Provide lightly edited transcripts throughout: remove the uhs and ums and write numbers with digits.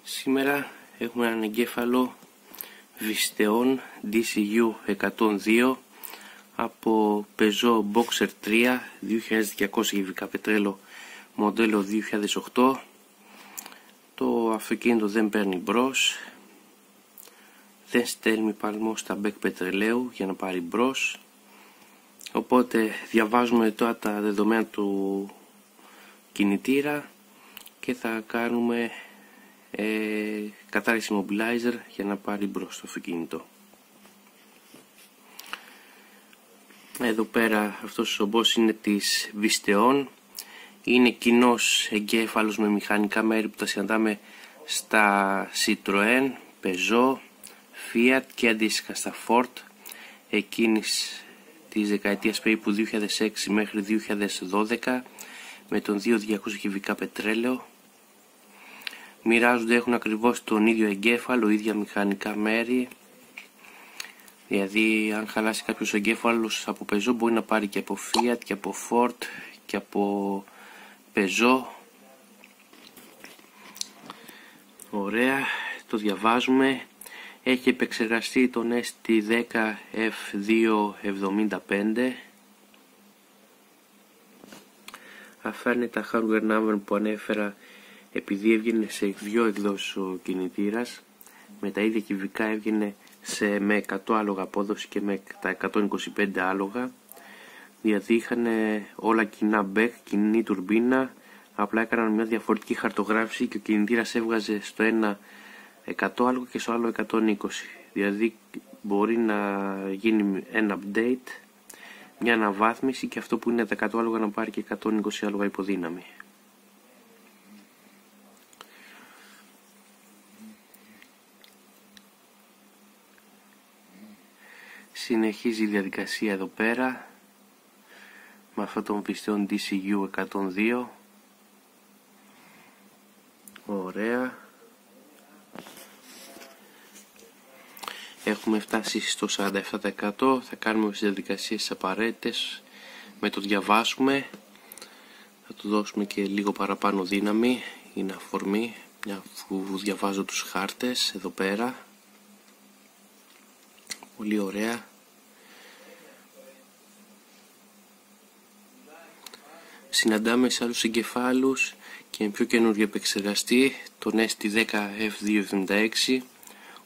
Σήμερα έχουμε έναν εγκέφαλο Visteon DCU 102 από Peugeot Boxer 3 2200 κυβικά πετρέλαιο μοντέλο 2008. Το αυτοκίνητο δεν παίρνει μπρος, δεν στέλνει παλμό στα μπέκ πετρελαίου για να πάρει μπρος, οπότε διαβάζουμε τώρα τα δεδομένα του κινητήρα και θα κάνουμε κατάρριξη immobilizer για να πάρει μπρος το αυτοκίνητο. Εδώ πέρα αυτός ο μπός είναι της Visteon. Είναι κοινός εγκέφαλος με μηχανικά μέρη που τα συναντάμε στα Citroën, Peugeot, Fiat και αντίστοιχα στα Ford εκείνης της δεκαετίας περίπου 2006 μέχρι 2012 με τον 2200 κυβικά πετρέλαιο. Μοιράζονται, έχουν ακριβώς τον ίδιο εγκέφαλο, ίδια μηχανικά μέρη. Δηλαδή αν χαλάσει κάποιος εγκέφαλος από Peugeot μπορεί να πάρει και από Fiat και από Ford και από Peugeot. Ωραία, το διαβάζουμε. Έχει επεξεργαστεί τον ST10F275. Αυτά είναι τα hardware number που ανέφερα, επειδή έβγαινε σε δύο εκδόσεις ο κινητήρας. Με τα ίδια κυβικά έβγαινε με 100 άλογα απόδοση και με τα 125 άλογα. Δηλαδή είχαν όλα κοινά μπέκ, κοινή τουρμπίνα, απλά έκαναν μια διαφορετική χαρτογράφηση και ο κινητήρας έβγαζε στο ένα 100 άλογα και στο άλλο 120. Δηλαδή μπορεί να γίνει ένα update, μια αναβάθμιση, και αυτό που είναι τα 100 άλογα να πάρει και 120 άλογα υποδύναμη. Συνεχίζει η διαδικασία εδώ πέρα με αυτό τον Visteon DCU 102. Ωραία. Έχουμε φτάσει στο 47%. Θα κάνουμε τις διαδικασίες απαραίτητες. Με το διαβάσουμε. Θα του δώσουμε και λίγο παραπάνω δύναμη. Είναι αφορμή. Μια που διαβάζω τους χάρτες εδώ πέρα. Πολύ ωραία. Συναντάμε σε άλλους εγκεφάλους και με πιο καινούργιο επεξεργαστή, τον ST10F276.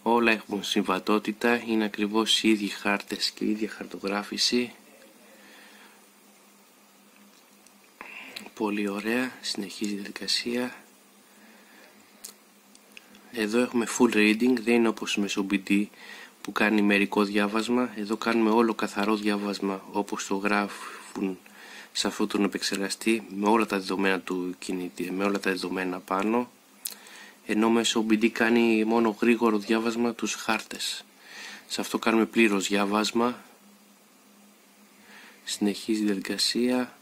Όλα έχουν συμβατότητα, είναι ακριβώς οι ίδιοι χάρτες και η ίδια χαρτογράφηση. Πολύ ωραία, συνεχίζει η διαδικασία. Εδώ έχουμε full reading, δεν είναι όπως με SOBD που κάνει μερικό διάβασμα. Εδώ κάνουμε όλο καθαρό διάβασμα όπως το γράφουν σε αυτόν τον επεξεργαστή, με όλα τα δεδομένα του κινητή, με όλα τα δεδομένα πάνω, ενώ μέσω OBD κάνει μόνο γρήγορο διάβασμα τους χάρτες. Σε αυτό κάνουμε πλήρως διάβασμα. Συνεχίζει η διαδικασία.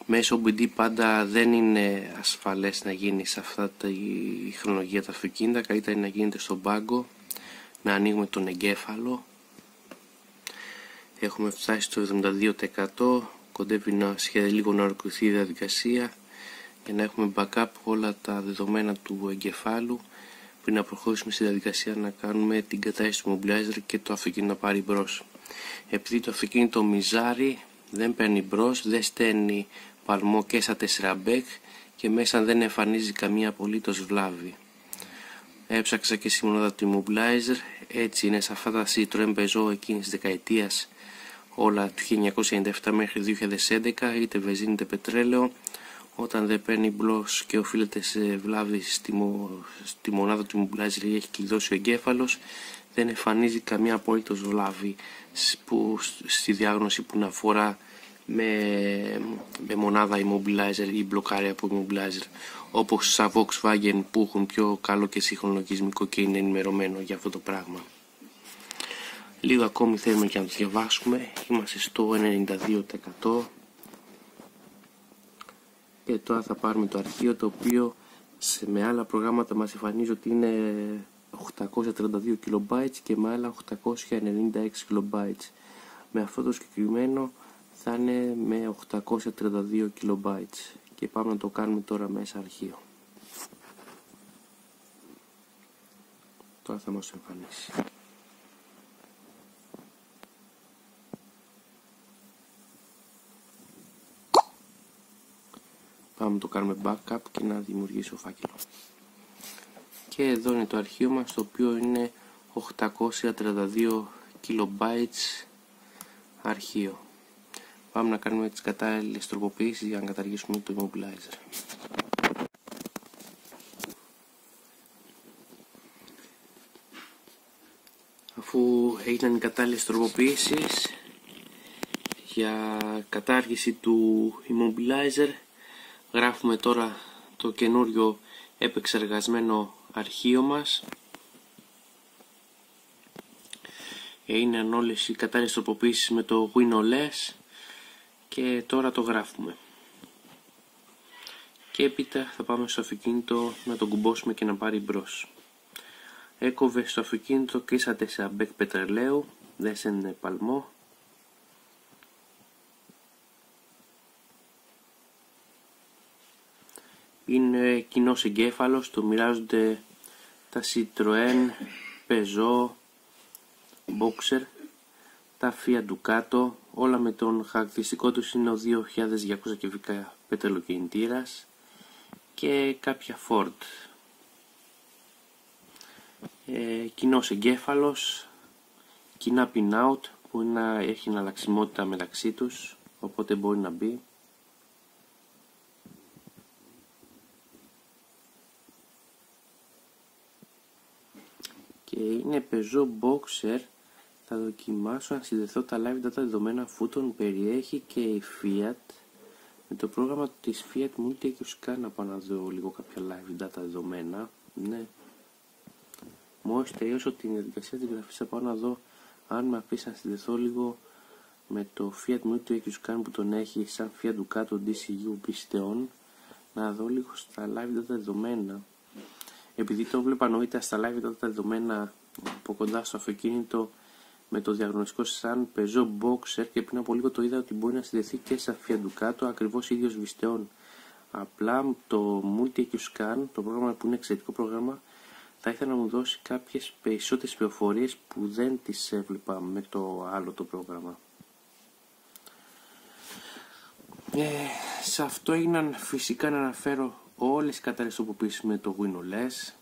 Μέσω OBD πάντα δεν είναι ασφαλές να γίνει σε αυτά η χρονολογία τα αυτοκίνητα, καλύτερα είναι να γίνεται στον πάγκο, να ανοίγουμε τον εγκέφαλο. Έχουμε φτάσει στο 72%, κοντεύει λίγο να ολοκληρωθεί η διαδικασία για να έχουμε backup όλα τα δεδομένα του εγκεφάλου πριν να προχωρήσουμε στη διαδικασία να κάνουμε την κατάρριξη του immobilizer και το αυτοκίνητο να πάρει μπρος. Επειδή το αυτοκίνητο μιζάρει, δεν παίρνει μπρος, δεν στέλνει παλμό και στα 4 μπέκ και μέσα δεν εμφανίζει καμία απολύτως βλάβη. Έψαξα και στη μονάδα του immobilizer, έτσι είναι σε αυτά τα Citroën Peugeot εκείνης της δεκαετίας, όλα του 1997 μέχρι 2011, είτε βενζίνη είτε πετρέλαιο. Όταν δεν παίρνει μπλος και οφείλεται σε βλάβη στη μονάδα του immobilizer ή έχει κλειδώσει ο εγκέφαλος, δεν εμφανίζει καμία απολύτως βλάβη στη διάγνωση που να αφορά με μονάδα immobilizer ή μπλοκάρια από immobilizer, όπως στα Volkswagen που έχουν πιο καλό και σύγχρονο λογισμικό και είναι ενημερωμένο για αυτό το πράγμα. Λίγο ακόμη θέλουμε και να το διαβάσουμε. Είμαστε στο 92%. Και τώρα θα πάρουμε το αρχείο, το οποίο με άλλα προγράμματα μας εμφανίζει ότι είναι 832 KB και με άλλα 896 KB. Με αυτό το συγκεκριμένο θα είναι με 832 KB. Και πάμε να το κάνουμε τώρα μέσα αρχείο. Τώρα θα μας εμφανίσει. Πάμε να το κάνουμε backup και να δημιουργήσω φάκελο. Και εδώ είναι το αρχείο μας, το οποίο είναι 832 KB αρχείο. Πάμε να κάνουμε τις κατάλληλες τροποποιήσεις για να καταργήσουμε το immobilizer. Αφού έγιναν οι κατάλληλες τροποποιήσεις για κατάργηση του immobilizer, γράφουμε τώρα το καινούριο επεξεργασμένο αρχείο μας. Είναι όλες οι κατάλληλες τροποποιήσεις με το WinOS και τώρα το γράφουμε. Και έπειτα θα πάμε στο αυτοκίνητο να το κουμπώσουμε και να πάρει μπρος. Έκοβε στο αυτοκίνητο και είσατε σε αμπέκ πετρελαίου, δέσεν παλμό. Είναι κοινός εγκέφαλος, το μοιράζονται τα Citroën, Peugeot, Boxer, τα Fiat Ducato, όλα με τον χαρακτηριστικό τους είναι ο 2200 κυβικά πετρελοκινητήρας και κάποια Ford. Κοινός εγκέφαλος, κοινά pin-out που έχει εναλλαξιμότητα μεταξύ τους, οπότε μπορεί να μπει. Και είναι Peugeot Boxer. Θα δοκιμάσω να συνδεθώ τα live data δεδομένα αφού τον περιέχει και η Fiat. Με το πρόγραμμα της Fiat Multi-EQ-Scan να πάω να δω λίγο κάποια live data δεδομένα. Ναι. Μόλις τελειώσω την διαδικασία της γραφής θα πάω να δω αν με αφήσει να συνδεθώ λίγο με το Fiat Multi-EQ-Scan που τον έχει σαν Fiat Ducato DCU Pisteon, να δω λίγο στα live data δεδομένα. Επειδή το βλέπα νωρίτερα στα live data δεδομένα από κοντά στο αυτοκίνητο με το διαγνωστικό σαν Peugeot Boxer και πριν από λίγο το είδα ότι μπορεί να συνδεθεί και σαν Fiat Ducato ακριβώς ίδιος βιστεών. Απλά το Multi-EQ-Scan, το πρόγραμμα που είναι εξαιρετικό πρόγραμμα, θα ήθελα να μου δώσει κάποιες περισσότερες πληροφορίες που δεν τις έβλεπα με το άλλο το πρόγραμμα. Σε αυτό έγιναν φυσικά να αναφέρω όλες οι κατάλληλες τροποποιήσεις με το WinOS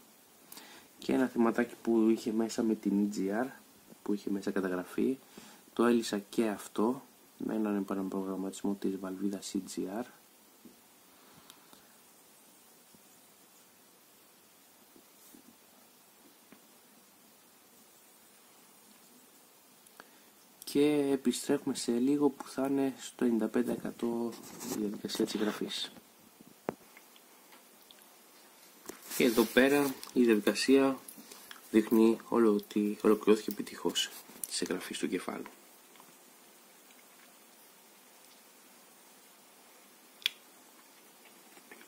και ένα θεματάκι που είχε μέσα με την EGR που είχε μέσα καταγραφή. Το έλυσα και αυτό με έναν επαναπρογραμματισμό της βαλβίδας EGR. Και επιστρέφουμε σε λίγο που θα είναι στο 95% η διαδικασία της εγγραφής. Και εδώ πέρα η διαδικασία δείχνει όλο ότι ολοκληρώθηκε επιτυχώς της εγγραφής του κεφάλου.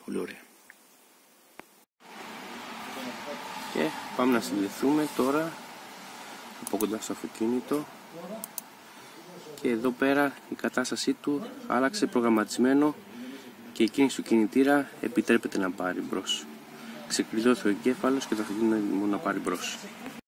Πολύ ωραία. Και πάμε να συνδεθούμε τώρα από κοντά στο αυτοκίνητο. Και εδώ πέρα η κατάστασή του άλλαξε προγραμματισμένο και η κίνηση του κινητήρα επιτρέπεται να πάρει μπρος. Ξεκλειδώθηκε ο εγκέφαλος και το αυτοκίνητο να πάρει μπρος.